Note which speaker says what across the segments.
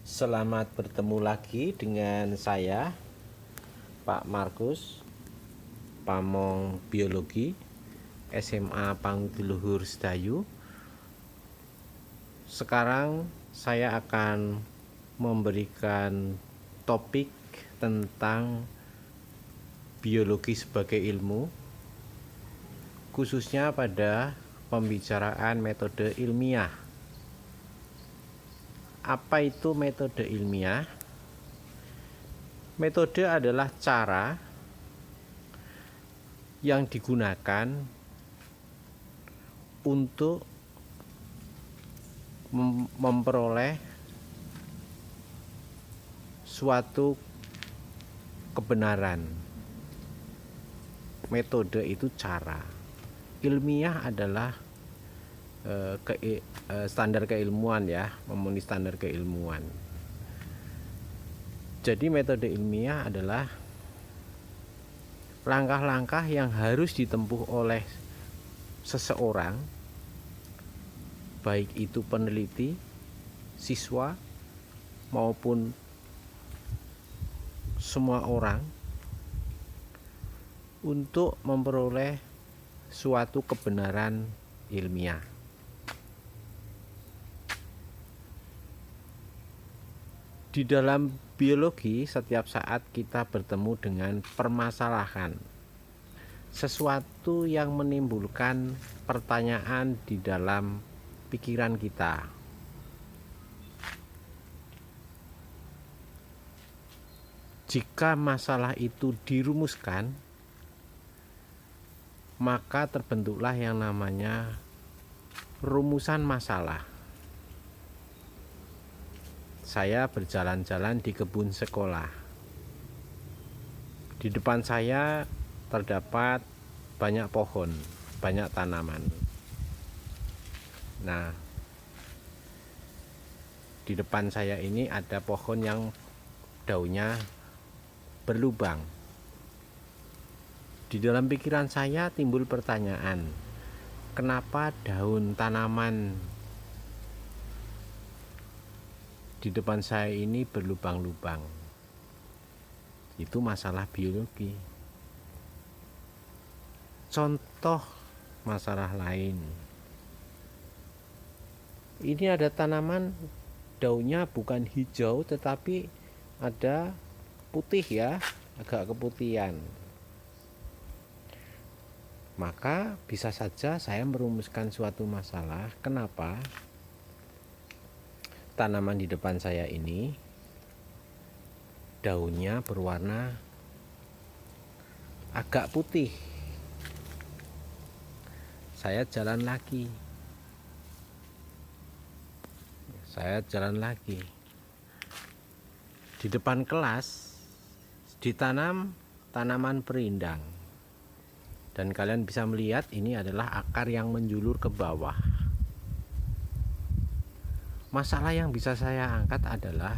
Speaker 1: Selamat bertemu lagi dengan saya, Pak Markus, Pamong Biologi, SMA Pangutiluhur Sedayu. Sekarang saya akan memberikan topik tentang biologi sebagai ilmu, khususnya pada pembicaraan metode ilmiah. Apa itu metode ilmiah? Metode adalah cara yang digunakan untuk memperoleh suatu kebenaran. Metode itu cara. Ilmiah adalah standar keilmuan ya, memenuhi standar keilmuan. Jadi metode ilmiah adalah langkah-langkah yang harus ditempuh oleh seseorang, baik itu peneliti, siswa, maupun semua orang, untuk memperoleh suatu kebenaran ilmiah. Di dalam biologi, setiap saat kita bertemu dengan permasalahan, sesuatu yang menimbulkan pertanyaan di dalam pikiran kita. Jika masalah itu dirumuskan, maka terbentuklah yang namanya rumusan masalah. Saya berjalan-jalan di kebun sekolah. Di depan saya terdapat banyak pohon, banyak tanaman. Nah, di depan saya ini ada pohon yang daunnya berlubang. Di dalam pikiran saya timbul pertanyaan, kenapa daun tanaman di depan saya ini berlubang-lubang? Itu masalah biologi. Contoh masalah lain. Ini ada tanaman daunnya bukan hijau tetapi ada putih ya, agak keputihan. Maka bisa saja saya merumuskan suatu masalah, kenapa tanaman di depan saya ini daunnya berwarna agak putih. Saya jalan lagi. Di depan kelas ditanam tanaman perindang. Dan kalian bisa melihat ini adalah akar yang menjulur ke bawah. Masalah yang bisa saya angkat adalah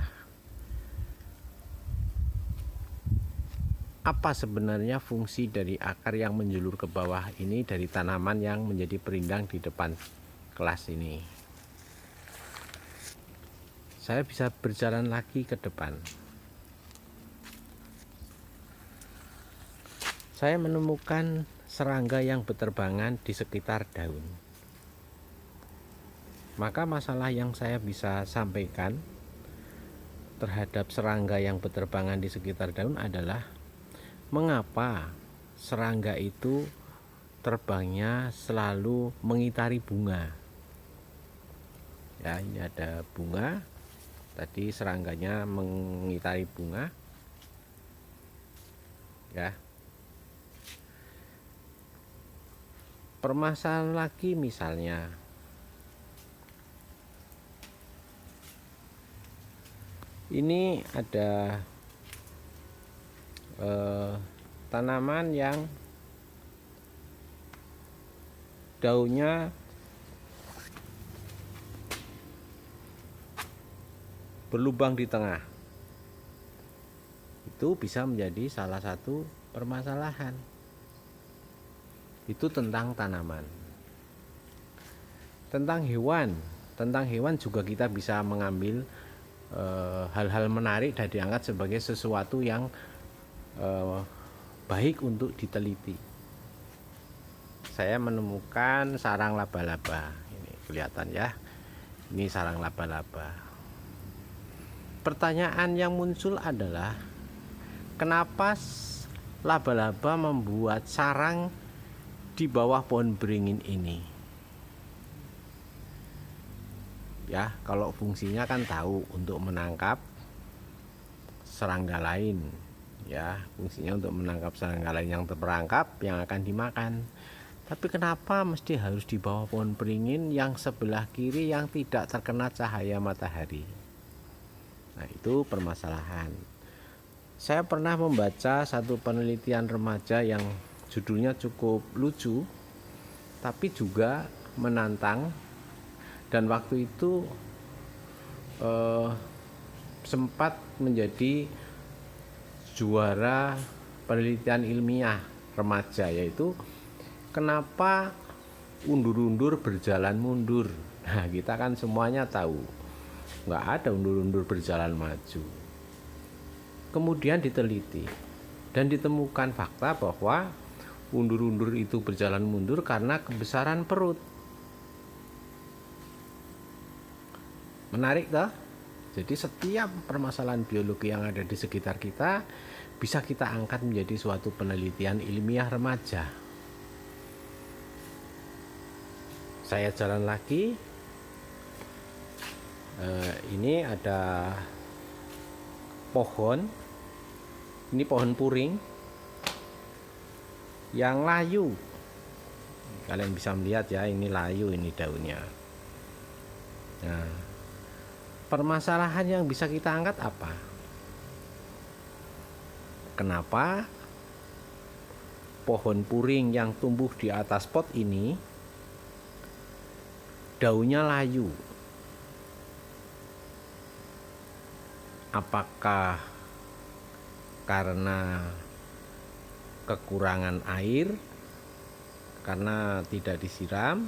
Speaker 1: apa sebenarnya fungsi dari akar yang menjulur ke bawah ini dari tanaman yang menjadi perindang di depan kelas ini. Saya bisa berjalan lagi ke depan. Saya menemukan serangga yang berterbangan di sekitar daun. Maka masalah yang saya bisa sampaikan terhadap serangga yang berterbangan di sekitar daun adalah mengapa serangga itu terbangnya selalu mengitari bunga. Ya, ini ada bunga. Tadi serangganya mengitari bunga. Ya. Permasalahan lagi misalnya, ini ada tanaman yang daunnya berlubang di tengah. Itu bisa menjadi salah satu permasalahan. Itu tentang tanaman. Tentang hewan juga kita bisa mengambil hal-hal menarik dan diangkat sebagai sesuatu yang baik untuk diteliti. Saya menemukan sarang laba-laba. Ini kelihatan ya. Ini sarang laba-laba. Pertanyaan yang muncul adalah kenapa laba-laba membuat sarang di bawah pohon beringin ini? Ya, kalau fungsinya kan tahu untuk menangkap serangga lain. Ya, fungsinya untuk menangkap serangga lain yang terperangkap yang akan dimakan. Tapi kenapa mesti harus di bawah pohon beringin yang sebelah kiri yang tidak terkena cahaya matahari? Nah, itu permasalahan. Saya pernah membaca satu penelitian remaja yang judulnya cukup lucu, tapi juga menantang. Dan waktu itu sempat menjadi juara penelitian ilmiah remaja, yaitu kenapa undur-undur berjalan mundur. Nah, kita kan semuanya tahu nggak ada undur-undur berjalan maju. Kemudian diteliti dan ditemukan fakta bahwa undur-undur itu berjalan mundur karena kebesaran perut. Menarik toh? Jadi setiap permasalahan biologi yang ada di sekitar kita bisa kita angkat menjadi suatu penelitian ilmiah remaja. Saya jalan lagi. Ini ada pohon. Ini pohon puring yang layu. Kalian bisa melihat ya, ini layu ini daunnya. Nah, permasalahan yang bisa kita angkat apa? Kenapa pohon puring yang tumbuh di atas pot ini daunnya layu? Apakah karena kekurangan air, karena tidak disiram?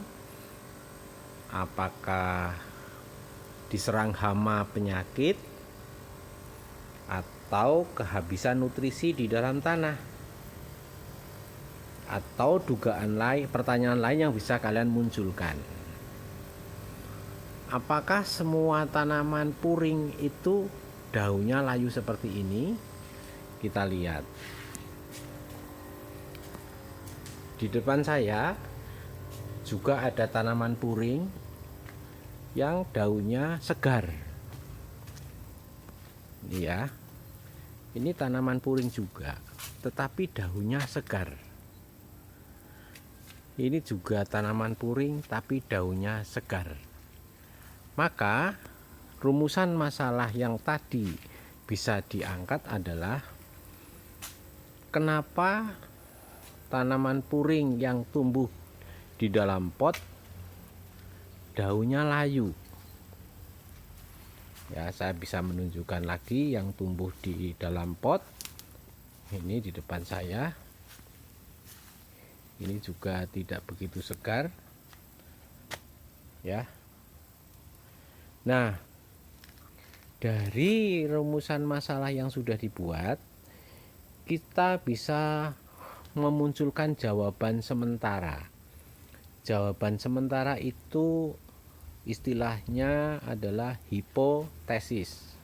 Speaker 1: Apakah diserang hama penyakit, atau kehabisan nutrisi di dalam tanah? Atau dugaan lain, pertanyaan lain yang bisa kalian munculkan. Apakah semua tanaman puring itu daunnya layu seperti ini? Kita lihat. Di depan saya juga ada tanaman puring yang daunnya segar. Ini ya. Ini tanaman puring juga, tetapi daunnya segar. Ini juga tanaman puring tapi daunnya segar. Maka rumusan masalah yang tadi bisa diangkat adalah kenapa tanaman puring yang tumbuh di dalam pot daunnya layu. Ya, saya bisa menunjukkan lagi yang tumbuh di dalam pot. Ini di depan saya. Ini juga tidak begitu segar. Ya. Nah, dari rumusan masalah yang sudah dibuat, kita bisa memunculkan jawaban sementara. Jawaban sementara itu istilahnya adalah hipotesis.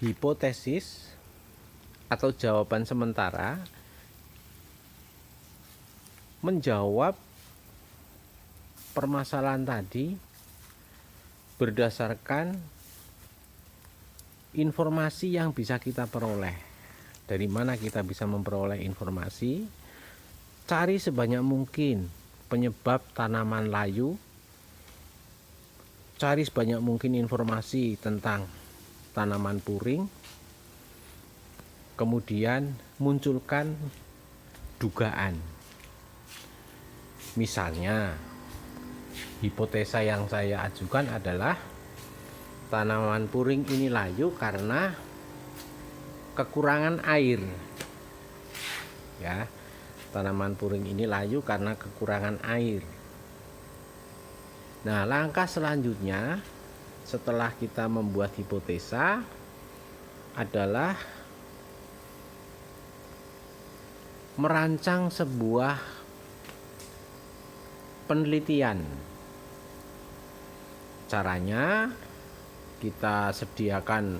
Speaker 1: Hipotesis atau jawaban sementara menjawab permasalahan tadi berdasarkan informasi yang bisa kita peroleh. Dari mana kita bisa memperoleh informasi? Cari sebanyak mungkin penyebab tanaman layu. Cari sebanyak mungkin informasi tentang tanaman puring. Kemudian munculkan dugaan. Misalnya, hipotesa yang saya ajukan adalah tanaman puring ini layu karena kekurangan air. Ya, tanaman puring ini layu karena kekurangan air. Nah, langkah selanjutnya setelah kita membuat hipotesa adalah merancang sebuah penelitian. Caranya kita sediakan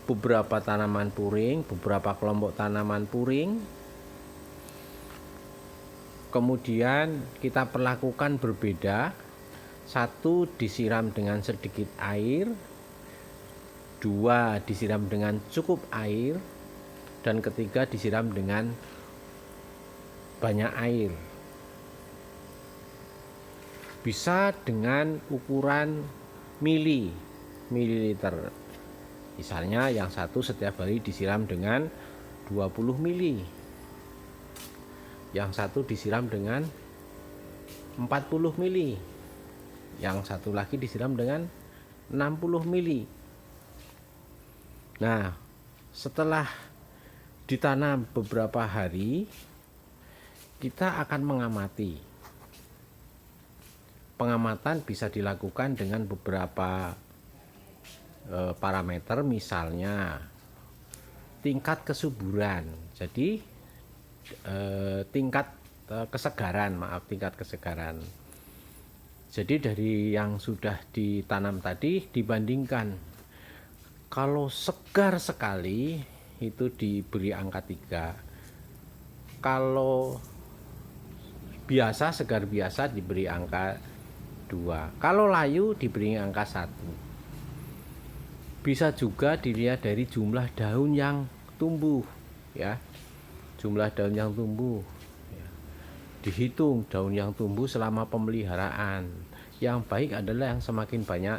Speaker 1: beberapa tanaman puring, beberapa kelompok tanaman puring. Kemudian kita perlakukan berbeda. Satu disiram dengan sedikit air, dua disiram dengan cukup air, dan ketiga disiram dengan banyak air. Bisa dengan ukuran mililiter. Misalnya yang satu setiap hari disiram dengan 20 mili, yang satu disiram dengan 40 mili, yang satu lagi disiram dengan 60 mili. Nah, setelah ditanam beberapa hari, kita akan mengamati. Pengamatan bisa dilakukan dengan beberapa parameter, misalnya tingkat kesuburan. Jadi tingkat kesegaran. Jadi dari yang sudah ditanam tadi dibandingkan, kalau segar sekali itu diberi angka 3, kalau segar biasa diberi angka 2, kalau layu diberi angka 1. Bisa juga dilihat dari jumlah daun yang tumbuh, ya, jumlah daun yang tumbuh. Dihitung daun yang tumbuh selama pemeliharaan. Yang baik adalah yang semakin banyak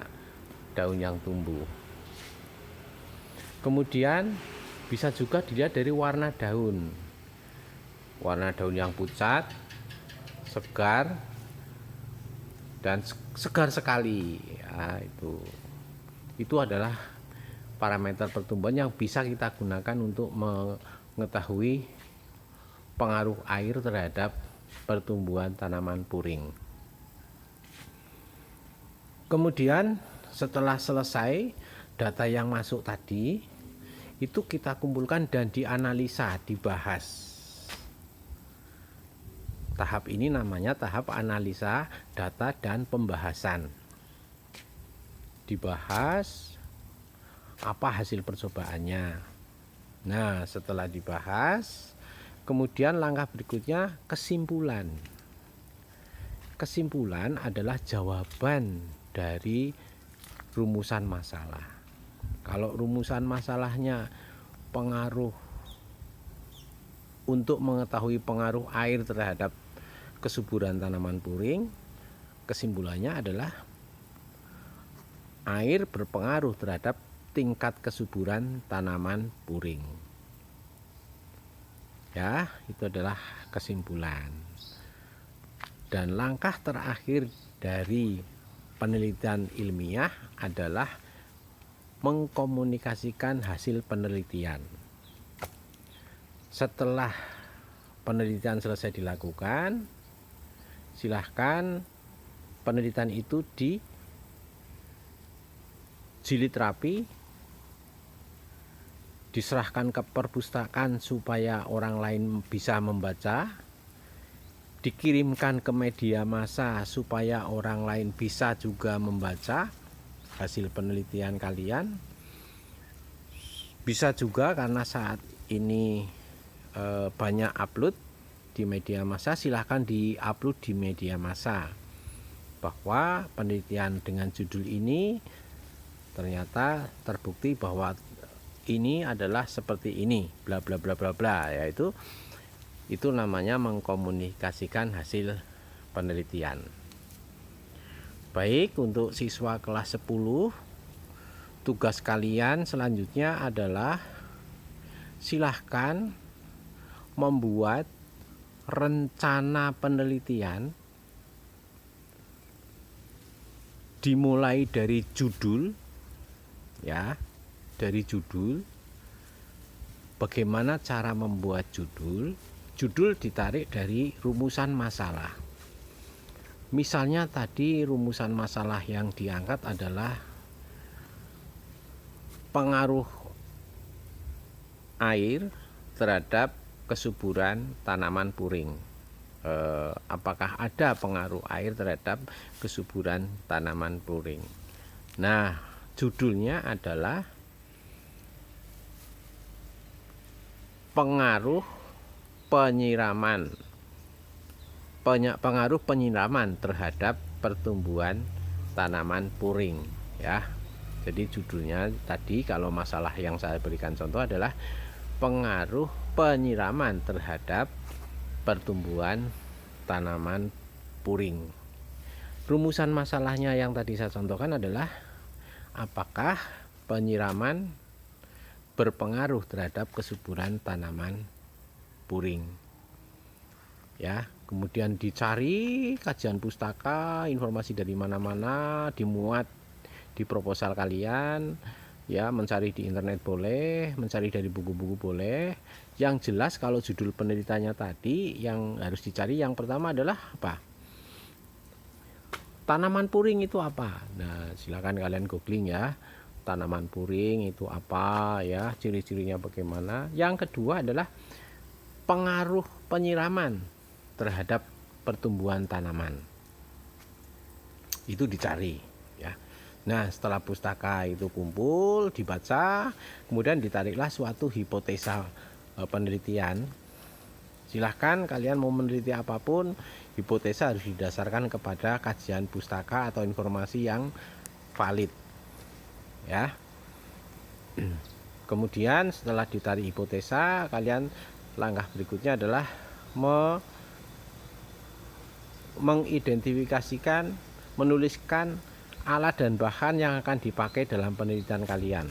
Speaker 1: daun yang tumbuh. Kemudian bisa juga dilihat dari warna daun. Warna daun yang pucat, segar, dan segar sekali. Ya, itu adalah parameter pertumbuhan yang bisa kita gunakan untuk mengetahui pengaruh air terhadap pertumbuhan tanaman puring. Kemudian setelah selesai data yang masuk tadi, itu kita kumpulkan dan dianalisa, dibahas. Tahap ini namanya tahap analisa data dan pembahasan. Dibahas apa hasil percobaannya. Nah, setelah dibahas, kemudian langkah berikutnya kesimpulan. Kesimpulan adalah jawaban dari rumusan masalah. Kalau rumusan masalahnya pengaruh, untuk mengetahui pengaruh air terhadap kesuburan tanaman puring, kesimpulannya adalah air berpengaruh terhadap tingkat kesuburan tanaman puring. Ya, itu adalah kesimpulan. Dan langkah terakhir dari penelitian ilmiah adalah mengkomunikasikan hasil penelitian. Setelah penelitian selesai dilakukan, silahkan penelitian itu dijilid rapi, diserahkan ke perpustakaan supaya orang lain bisa membaca, dikirimkan ke media massa supaya orang lain bisa juga membaca hasil penelitian kalian. Bisa juga karena saat ini banyak upload di media massa, silahkan di-upload di media massa bahwa penelitian dengan judul ini ternyata terbukti bahwa ini adalah seperti ini, bla bla bla bla bla, yaitu itu namanya mengkomunikasikan hasil penelitian. Baik, untuk siswa kelas 10, tugas kalian selanjutnya adalah silahkan membuat rencana penelitian dimulai dari judul, ya, dari judul. Bagaimana cara membuat judul? Judul ditarik dari rumusan masalah. Misalnya tadi rumusan masalah yang diangkat adalah pengaruh air terhadap kesuburan tanaman puring. Apakah ada pengaruh air terhadap kesuburan tanaman puring? Nah, judulnya adalah pengaruh penyiraman terhadap pertumbuhan tanaman puring, ya. Jadi judulnya tadi, kalau masalah yang saya berikan contoh adalah pengaruh penyiraman terhadap pertumbuhan tanaman puring. Rumusan masalahnya yang tadi saya contohkan adalah apakah penyiraman berpengaruh terhadap kesuburan tanaman puring, ya. Kemudian dicari kajian pustaka, informasi dari mana-mana, dimuat di proposal kalian, ya. Mencari di internet boleh, mencari dari buku-buku boleh. Yang jelas kalau judul penelitiannya tadi yang harus dicari yang pertama adalah apa? Tanaman puring itu apa? Nah, silakan kalian googling, ya. Tanaman puring itu apa, ya, ciri-cirinya bagaimana. Yang kedua adalah pengaruh penyiraman terhadap pertumbuhan tanaman. Itu dicari, ya. Nah, setelah pustaka itu kumpul, dibaca, kemudian ditariklah suatu hipotesa penelitian. Silahkan kalian mau meneliti apapun, hipotesa harus didasarkan kepada kajian pustaka atau informasi yang valid, ya. Kemudian setelah ditarik hipotesa, kalian langkah berikutnya adalah mengidentifikasikan, menuliskan alat dan bahan yang akan dipakai dalam penelitian kalian,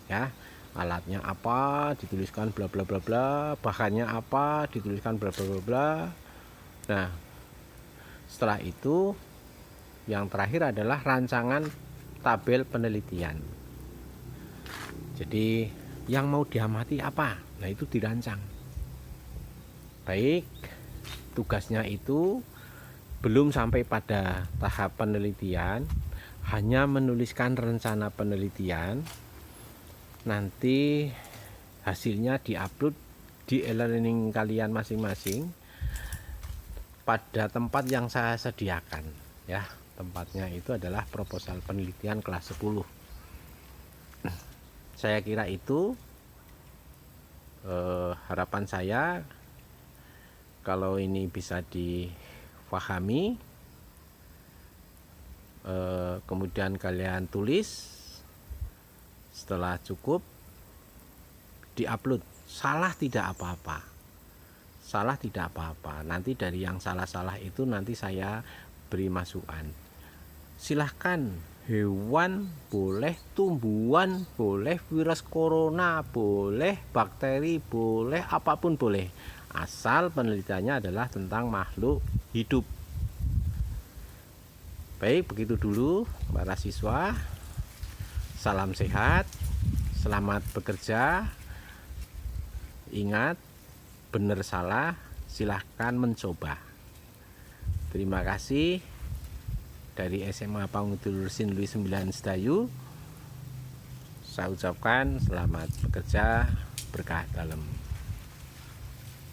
Speaker 1: ya. Alatnya apa, dituliskan bla bla bla bla, bahannya apa, dituliskan bla bla bla bla. Nah, setelah itu yang terakhir adalah rancangan tabel penelitian. Jadi yang mau diamati apa? Nah, itu dirancang. Baik, tugasnya itu belum sampai pada tahap penelitian, hanya menuliskan rencana penelitian. Nanti hasilnya diupload di e-learning kalian masing-masing pada tempat yang saya sediakan, ya. Tempatnya itu adalah proposal penelitian kelas 10. Saya kira itu harapan saya. Kalau ini bisa difahami, kemudian kalian tulis, setelah cukup diupload. Salah tidak apa-apa, salah tidak apa-apa. Nanti dari yang salah-salah itu nanti saya beri masukan. Silahkan, hewan boleh, tumbuhan boleh, virus corona boleh, bakteri boleh, apapun boleh, asal penelitiannya adalah tentang makhluk hidup. Baik, begitu dulu para siswa. Salam sehat, selamat bekerja. Ingat, benar salah silahkan mencoba. Terima kasih. Dari SMA Pangudulur Sin Luis 9 Sedayu, saya ucapkan selamat bekerja, berkah dalam.